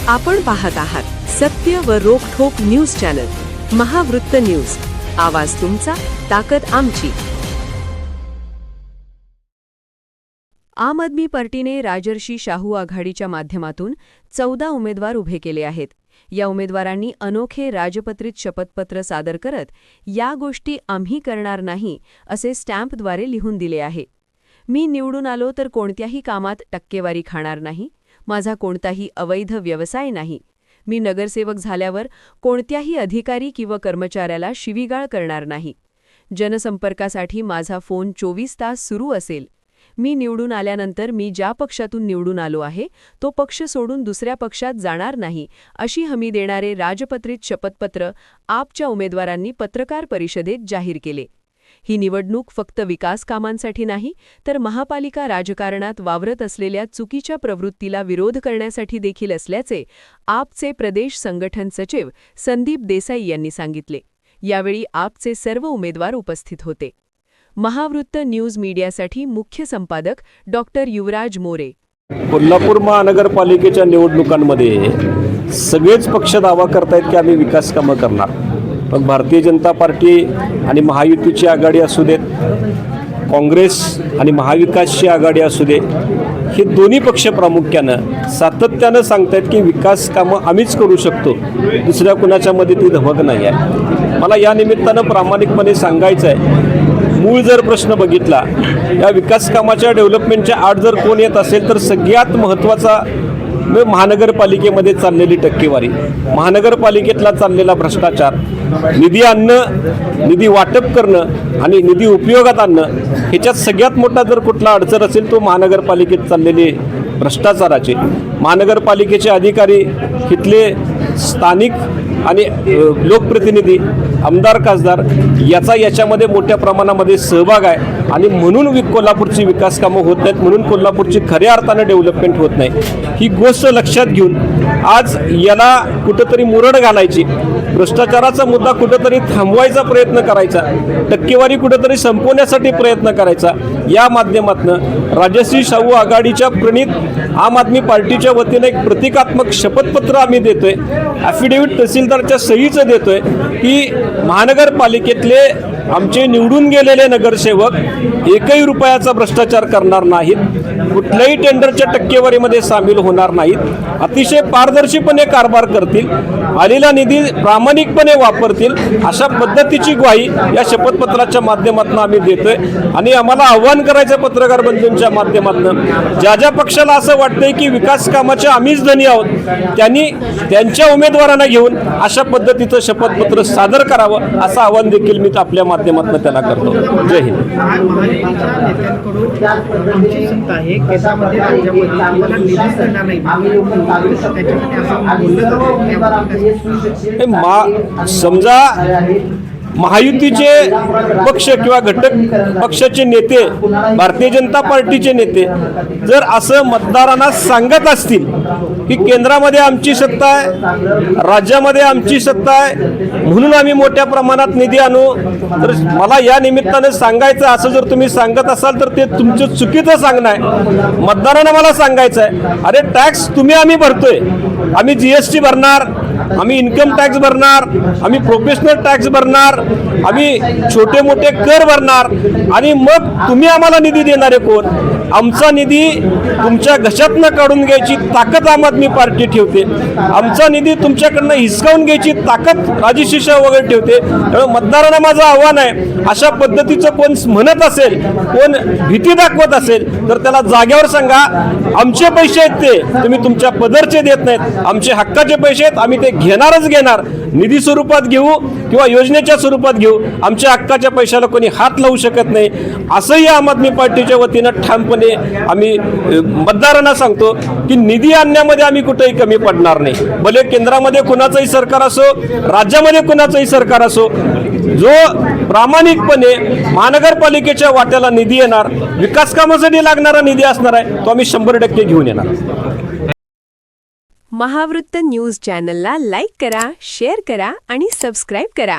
आपण पाहत आहात सत्य व रोखठोक न्यूज चॅनल महावृत्त न्यूज। आवाज तुमचा, ताकद आमची। आम आदमी पार्टीने राजर्षी शाहू आघाडीच्या माध्यमातून 14 उमेदवार उभे केले आहेत। या उमेदवारांनी अनोखे राजपत्रित शपथपत्र सादर करत या गोष्टी आम्ही करणार नाही असे स्टॅम्पद्वारे लिहून दिले आहे। मी निवडून आलो तर कोणत्याही कामात टक्केवारी खाणार नाही, माझा कोणताही अवैध व्यवसाय नाही, मी नगरसेवक झाल्यावर कोणत्याही अधिकारी किंवा कर्मचाऱ्याला शिवीगाळ करणार नाही, जनसंपर्कासाठी माझा फोन 24 तास सुरू असेल, मी निवडून आल्यानंतर मी ज्या पक्षातून निवडून आलो आहे तो पक्ष सोडून दुसऱ्या पक्षात जाणार नाही अशी हमी देणारे राजपत्रित शपथपत्र आपच्या उमेदवारांनी पत्रकार परिषदेत जाहीर केले। ही निवडणूक फक्त विकास कामांसाठी नाही तर महापालिका राजकारणात वावरत असलेल्या चुकीच्या प्रवृत्तीला विरोध करण्यासाठी देखील असल्याचे आपचे प्रदेश संघटन सचिव संदीप देसाई यांनी सांगितले। यावेळी आपचे सर्व उमेदवार उपस्थित होते। महावृत्त न्यूज मीडियासाठी मुख्य संपादक डॉक्टर युवराज मोरे। कोल्हापूर महानगरपालिकेच्या निवडणुकांमध्ये सगळेच पक्ष दावा करतायत की आम्ही विकास कामं करणार, पण भारतीय जनता पार्टी आणि महायुतीची आघाडी असू देत, काँग्रेस आणि महाविकासची आघाडी असू दे, हे दोन्ही पक्ष प्रामुख्यानं सातत्यानं सांगतायत की विकास कामं आम्हीच करू शकतो, दुसऱ्या कुणाच्यामध्ये ती धमक नाही आहे। मला या निमित्तानं प्रामाणिकपणे सांगायचं आहे, मूळ जर प्रश्न बघितला, या विकास कामाच्या डेव्हलपमेंटच्या आड जर कोण येत असेल तर सगळ्यात महत्त्वाचा महानगरपालिकेमध्ये चाललेली टक्केवारी, महानगरपालिकेतला चाललेला भ्रष्टाचार, निधी आणणं, निधी वाटप करणं आणि निधी उपयोगात आणणं, ह्याच्यात सगळ्यात मोठा जर कुठला अडचण असेल तो महानगरपालिकेत चाललेली भ्रष्टाचाराचे। महानगरपालिकेचे अधिकारी, इथले स्थानिक आणि लोकप्रतिनिधी, आमदार खासदार याच्यामध्ये मोठ्या प्रमाणामध्ये सहभाग आहे आणि म्हणून कोल्हापूरची विकास कामं होत नाहीत, म्हणून कोल्हापूरची खऱ्या अर्थानं डेव्हलपमेंट होत नाही। ही गोष्ट लक्षात घेऊन आज याला कुठंतरी मुरड घालायची, भ्रष्टाचाराचा मुद्दा कुठंतरी थांबवायचा प्रयत्न करायचा, टक्केवारी कुठंतरी संपवण्यासाठी प्रयत्न करायचा, या माध्यमातून राजर्षी शाहू आघाडीच्या प्रणित आम आदमी पार्टीच्या वतीने एक प्रतिकात्मक शपथपत्र आम्ही देतोय, ॲफिडेव्हिट तहसीलदारच्या सहीचं देतोय की महानगरपालिकेतले आमचे निवडून गेलेले नगरसेवक एकही रुपयाचा भ्रष्टाचार करणार नाहीत, कुठल्याही टेंडरच्या टक्केवारीमध्ये सामील होणार नाहीत, अतिशय पारदर्शीपणे कारभार करतील, आलेला निधी प्रामाणिकपणे वापरतील, अशा पद्धतीची ग्वाही या शपथपत्राच्या माध्यमातून आम्ही देतोय। आणि आम्हाला आव्हान करायचं पत्रकार बंधूंच्या माध्यमातून, ज्या ज्या पक्षाला असं वाटतंय की विकास कामाचे आम्हीच धनी आहोत, त्यांनी त्यांच्या उमेदवारांना घेऊन अशा पद्धतीचं शपथपत्र सादर करावं असं आव्हान देखील मी आपल्या माध्यमातून त्यांना करतो। जय हिंद। समजा महायुतीचे पक्ष किंवा घटक पक्षाचे नेते, भारतीय जनता पार्टीचे नेते जर असं मतदारांना सांगत असतील की केंद्रामध्ये आमची सत्ता आहे, राज्यामध्ये आमची सत्ता आहे, म्हणून आम्ही मोठ्या प्रमाणात निधी आणू, तर मला या निमित्तानं सांगायचं, असं जर तुम्ही सांगत असाल तर ते तुमचं चुकीचं सांगणं आहे। मतदारांना मला सांगायचं आहे, अरे टॅक्स तुम्ही आम्ही भरतोय, आम्ही GST भरणार, आम्ही इन्कम टॅक्स भरणार, आम्ही प्रोफेशनल टॅक्स भरणार, आम्ही छोटे मोठे कर भरणार, आणि मग तुम्ही आम्हाला निधी देणारे कोण? आमचा निधी तुमच्या घशातनं काढून घ्यायची ताकद आम आदमी पार्टी ठेवते, आमचा निधी तुमच्याकडनं हिसकावून घ्यायची ताकद राजर्षी शाहू आघाडी ठेवते। त्यामुळे मतदारांना माझं आव्हान आहे, अशा पद्धतीचं कोण म्हणत असेल, कोण भीती दाखवत असेल तर त्याला जाग्यावर सांगा, आमचे पैसे आहेत ते तुम्ही तुमच्या पदरचे देत नाहीत, आमचे हक्काचे पैसे आहेत, आम्ही ते घेणारच घेणार, निधी स्वरूपात घेऊ किंवा योजनेच्या स्वरूपात घेऊ, आमच्या हक्काच्या पैशाला कोणी हात लावू शकत नाही, असंही आम आदमी पार्टीच्या वतीनं ठामपणे आम्ही मतदारांना सांगतो की निधी आणण्यामध्ये आम्ही कुठेही कमी पडणार नाही। भले केंद्रामध्ये कुणाचंही सरकार असो, राज्यामध्ये कुणाचंही सरकार असो, जो प्रामाणिकपणे महानगरपालिकेच्या वाट्याला निधी येणार, विकास कामासाठी लागणारा निधी असणार आहे, तो आम्ही 100% घेऊन येणार। महावृत्त न्यूज चॅनलला लाईक करा, शेअर करा आणि सबस्क्राईब करा।